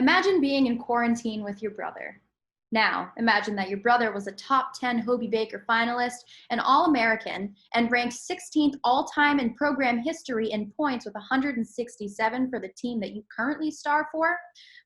Imagine being in quarantine with your brother. Now, imagine that your brother was a top 10 Hobie Baker finalist, an All-American, and ranked 16th all-time in program history in points with 167 for the team that you currently star for.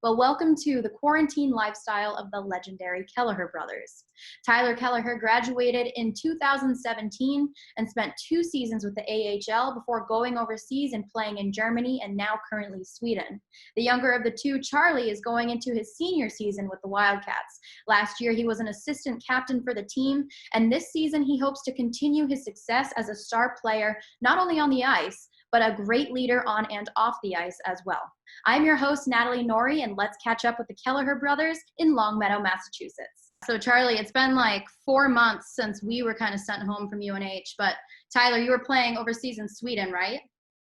Well, welcome to the quarantine lifestyle of the legendary Kelleher brothers. Tyler Kelleher graduated in 2017 and spent 2 seasons with the AHL before going overseas and playing in Germany and now currently Sweden. The younger of the two, Charlie, is going into his senior season with the Wildcats. Last year, he was an assistant captain for the team, and this season he hopes to continue his success as a star player, not only on the ice, but a great leader on and off the ice as well. I'm your host, Natalie Noury, and let's catch up with the Kelleher brothers in Longmeadow, Massachusetts. So Charlie, it's been like 4 months since we were kind of sent home from UNH, but Tyler, you were playing overseas in Sweden, right?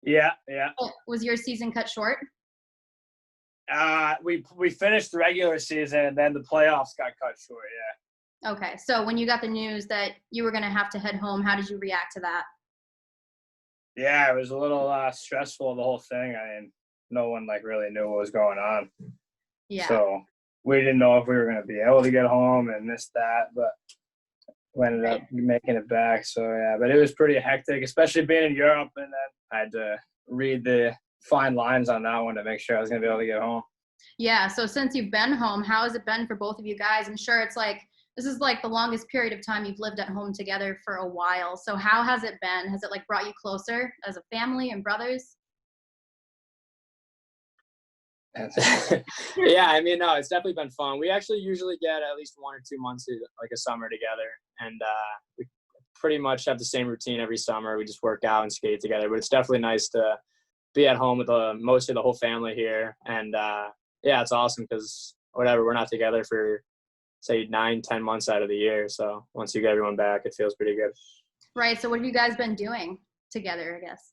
Yeah. Was your season cut short? We finished the regular season and then the playoffs got cut short. Yeah. Okay, so when you got the news that you were going to have to head home, how did you react to that? Yeah, it was a little stressful, the whole thing. I mean, no one really knew what was going on. Yeah. So we didn't know if we were going to be able to get home and this, that, but we ended up making it back. So yeah, but it was pretty hectic, especially being in Europe, and then I had to read the fine lines on that one to make sure I was going to be able to get home. Yeah, so since you've been home, how has it been for both of you guys? I'm sure this is the longest period of time you've lived at home together for a while. So how has it been? Has it brought you closer as a family and brothers? Yeah, I mean, no, it's definitely been fun. We actually usually get at least 1 or 2 months of a summer together, and we pretty much have the same routine every summer. We just work out and skate together, but it's definitely nice to be at home with most of the whole family here. And yeah, it's awesome because we're not together for say 9-10 months out of the year. So once you get everyone back, it feels pretty good. Right. So what have you guys been doing together, I guess?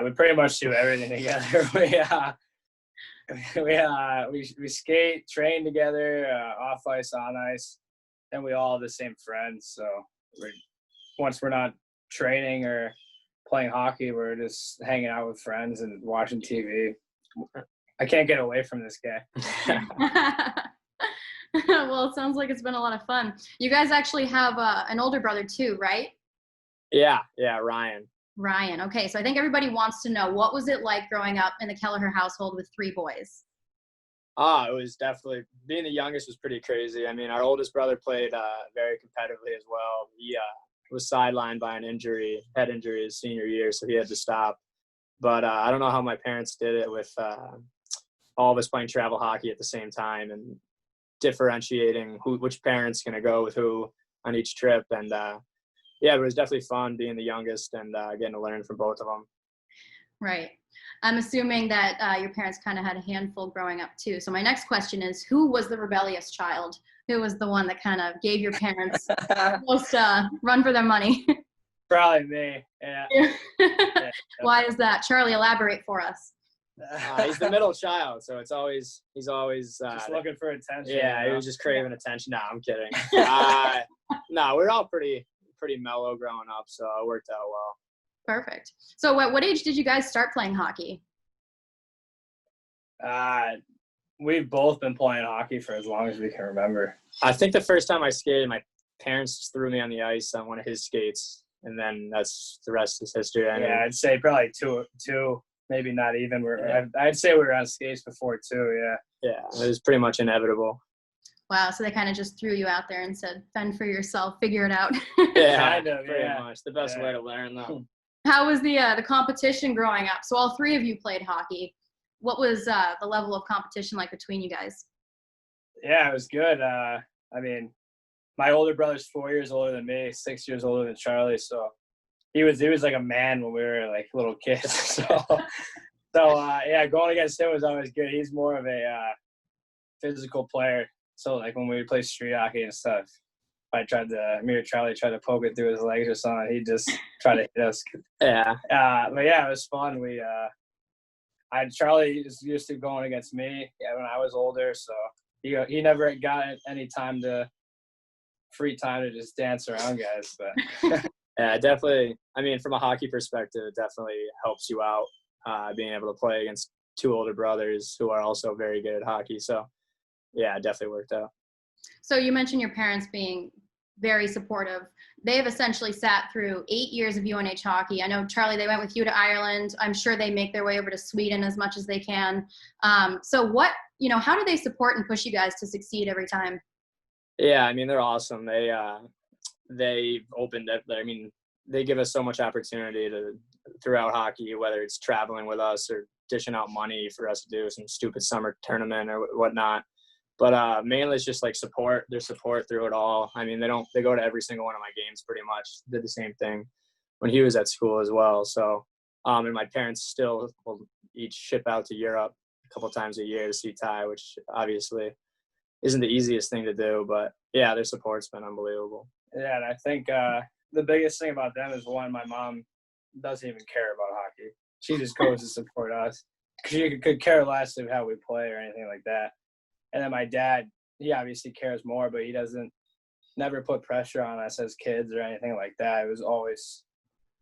We pretty much do everything together. We skate, train together, off ice, on ice, and we all have the same friends. So once we're not training or playing hockey, we're just hanging out with friends and watching TV. I can't get away from this guy. Well, it sounds like it's been a lot of fun. You guys actually have an older brother too, right? Yeah, Ryan. Ryan. Okay, so I think everybody wants to know, what was it like growing up in the Kelleher household with 3 boys? It was definitely, being the youngest was pretty crazy. I mean, our oldest brother played very competitively as well. He was sidelined by an head injury his senior year, so he had to stop. But I don't know how my parents did it with all of us playing travel hockey at the same time and differentiating which parent's going to go with who on each trip. And yeah, it was definitely fun being the youngest and getting to learn from both of them. Right. I'm assuming that your parents kind of had a handful growing up too. So my next question is, who was the rebellious child? Who was the one that kind of gave your parents most run for their money? Probably me. Yeah. Why is that? Charlie, elaborate for us. He's the middle child, so he's always just looking for attention. Yeah, he was just craving attention. No, I'm kidding. No, we're all pretty mellow growing up, so it worked out well. Perfect. So what age did you guys start playing hockey? We've both been playing hockey for as long as we can remember. I think the first time I skated, my parents just threw me on the ice on one of his skates, and then the rest is history. I'd say probably two, maybe not even. I'd say we were on skates before too. Yeah, it was pretty much inevitable. Wow, so they kind of just threw you out there and said, fend for yourself, figure it out. Yeah, kind of, pretty much. The best way to learn, though. How was the competition growing up? So all 3 of you played hockey. What was the level of competition like between you guys? Yeah, it was good. I mean, my older brother's 4 years older than me, 6 years older than Charlie. So he was like a man when we were little kids. So yeah, going against him was always good. He's more of a physical player. So when we would play street hockey and stuff, me or Charlie tried to poke it through his legs or something, he'd just try to hit us. Yeah. But yeah, it was fun. Charlie is used to going against me when I was older, so he never got any free time to just dance around guys. But yeah, definitely. I mean, from a hockey perspective, it definitely helps you out being able to play against two older brothers who are also very good at hockey. So yeah, it definitely worked out. So you mentioned your parents being very supportive. They've essentially sat through 8 years of UNH hockey. I know, Charlie, they went with you to Ireland. I'm sure they make their way over to Sweden as much as they can. So how do they support and push you guys to succeed every time? Yeah, I mean, they're awesome. They opened it. I mean, they give us so much opportunity throughout hockey, whether it's traveling with us or dishing out money for us to do some stupid summer tournament or whatnot. But mainly it's just like their support through it all. I mean, they go to every single one of my games pretty much. Did the same thing when he was at school as well. So, and my parents still will each ship out to Europe a couple times a year to see Ty, which obviously isn't the easiest thing to do. But yeah, their support's been unbelievable. Yeah, and I think the biggest thing about them is, one, my mom doesn't even care about hockey. She just goes to support us. She could care less of how we play or anything like that. And then my dad, he obviously cares more, but he never put pressure on us as kids or anything like that. It was always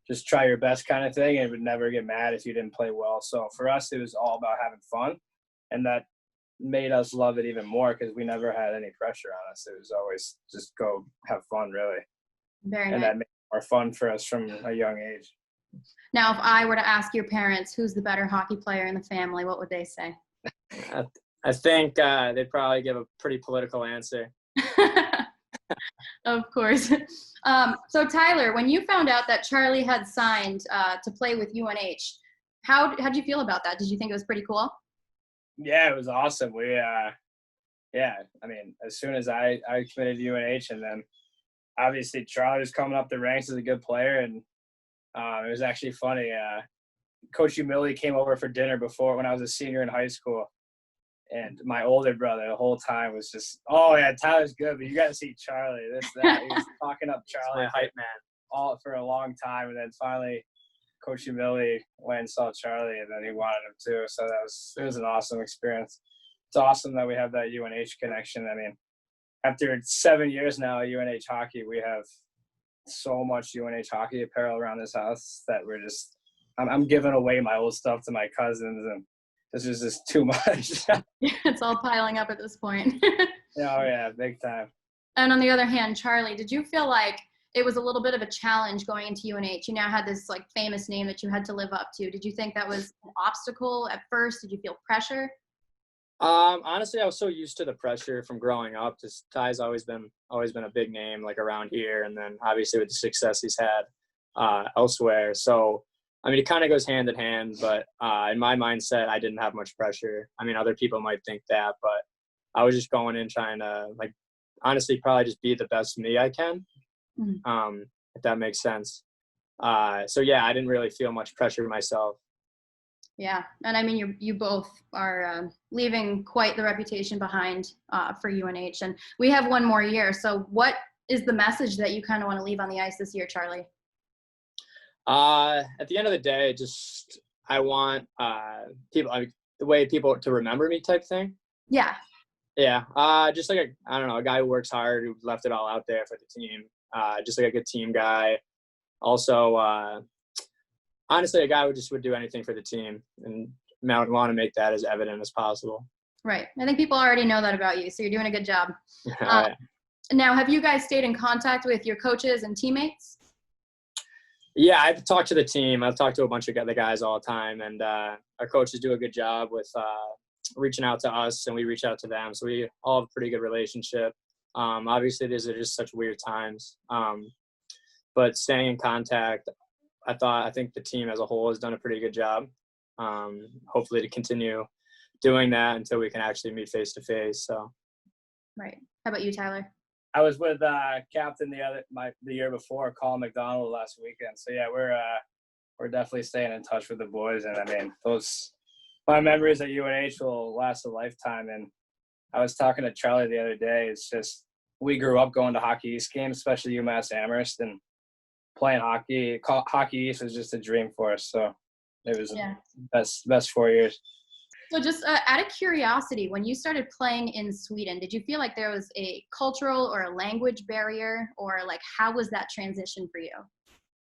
just try your best kind of thing, and would never get mad if you didn't play well. So for us, it was all about having fun, and that made us love it even more because we never had any pressure on us. It was always just go have fun, really. Very nice. And that made it more fun for us from a young age. Now, if I were to ask your parents who's the better hockey player in the family, what would they say? I think they'd probably give a pretty political answer. Of course. So Tyler, when you found out that Charlie had signed to play with UNH, how'd you feel about that? Did you think it was pretty cool? Yeah, it was awesome. I mean, as soon as I committed to UNH, and then obviously Charlie was coming up the ranks as a good player, and it was actually funny. Coach Umilli came over for dinner before when I was a senior in high school. And my older brother the whole time was just, oh, yeah, Tyler's good, but you got to see Charlie, this, that. He was talking up Charlie, hype man, all for a long time. And then finally, Coach Umilli went and saw Charlie, and then he wanted him too. So it was an awesome experience. It's awesome that we have that UNH connection. I mean, after 7 years now at UNH hockey, we have so much UNH hockey apparel around this house that I'm giving away my old stuff to my cousins, and this is just too much. It's all piling up at this point. Oh, yeah, big time. And on the other hand, Charlie, did you feel like it was a little bit of a challenge going into UNH? You now had this like famous name that you had to live up to. Did you think that was an obstacle at first? Did you feel pressure? Honestly, I was so used to the pressure from growing up. Just Ty's always been a big name like around here, and then obviously with the success he's had elsewhere. So I mean, it kind of goes hand in hand, but in my mindset, I didn't have much pressure. I mean, other people might think that, but I was just going in trying to, like, honestly, probably just be the best me I can, if that makes sense. So, yeah, I didn't really feel much pressure myself. Yeah, and I mean, you both are leaving quite the reputation behind for UNH, and we have one more year. So what is the message that you kind of want to leave on the ice this year, Charlie? At the end of the day, I want people, the way people to remember me type thing. Yeah. Yeah. Just like a guy who works hard, who left it all out there for the team. Just like a good team guy. Also, honestly, a guy who just would do anything for the team, and want to make that as evident as possible. Right. I think people already know that about you, so you're doing a good job. Yeah. Now, have you guys stayed in contact with your coaches and teammates? Yeah, I've talked to the team. I've talked to a bunch of the guys all the time, and our coaches do a good job with reaching out to us, and we reach out to them. So we all have a pretty good relationship. Obviously, these are just such weird times, but staying in contact, I think the team as a whole has done a pretty good job. Hopefully to continue doing that until we can actually meet face to face. So, right. How about you, Tyler? I was with captain the year before, Colin McDonald, last weekend. So yeah, we're definitely staying in touch with the boys, and I mean, my memories at UNH will last a lifetime. And I was talking to Charlie the other day. It's just we grew up going to Hockey East games, especially UMass Amherst, and playing hockey. Hockey East was just a dream for us. So it was the best 4 years. So just out of curiosity, when you started playing in Sweden, did you feel like there was a cultural or a language barrier, or like how was that transition for you?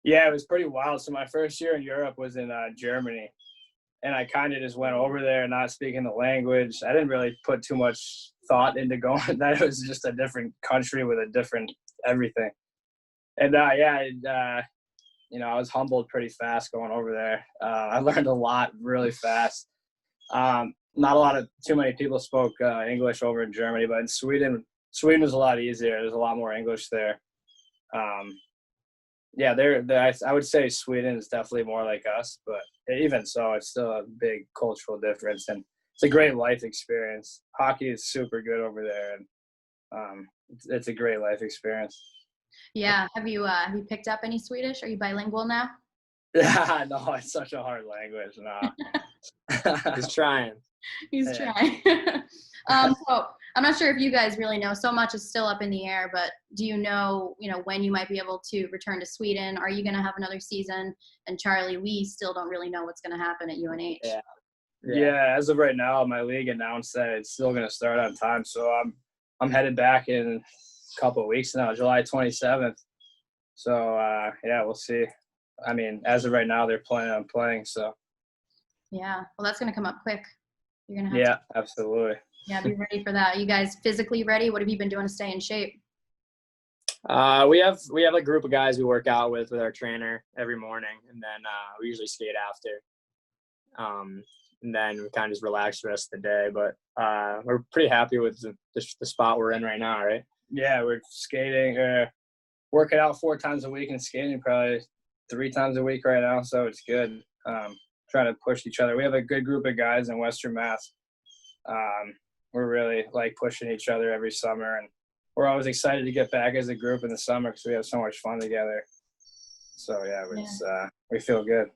Yeah, it was pretty wild. So my first year in Europe was in Germany, and I kind of just went over there not speaking the language. I didn't really put too much thought into going. That it was just a different country with a different everything. And you know, I was humbled pretty fast going over there. I learned a lot really fast. Not too many people spoke English over in Germany, but in Sweden was a lot easier. There's a lot more English there. I would say Sweden is definitely more like us, but even so, it's still a big cultural difference, and it's a great life experience. Hockey is super good over there, and it's a great life experience. Yeah. Have you picked up any Swedish? Are you bilingual now? Yeah, no, it's such a hard language. No. He's trying. He's trying. So I'm not sure if you guys really know. So much is still up in the air, but do you know, when you might be able to return to Sweden? Are you going to have another season? And Charlie, we still don't really know what's going to happen at UNH. Yeah, as of right now, my league announced that it's still going to start on time. So I'm headed back in a couple of weeks now, July 27th. So, we'll see. I mean, as of right now, they're planning on playing. So. Yeah, well, that's going to come up quick. You're going to have to. Absolutely. Yeah, be ready for that. Are you guys physically ready? What have you been doing to stay in shape? We have a group of guys we work out with our trainer every morning, and then we usually skate after. And then we kind of just relax the rest of the day. But we're pretty happy with the spot we're in right now, right? Yeah, we're skating, working out 4 times a week and skating probably 3 times a week right now, so it's good. Trying to push each other. We have a good group of guys in Western Mass. We're really pushing each other every summer, and we're always excited to get back as a group in the summer because we have so much fun together. So we feel good.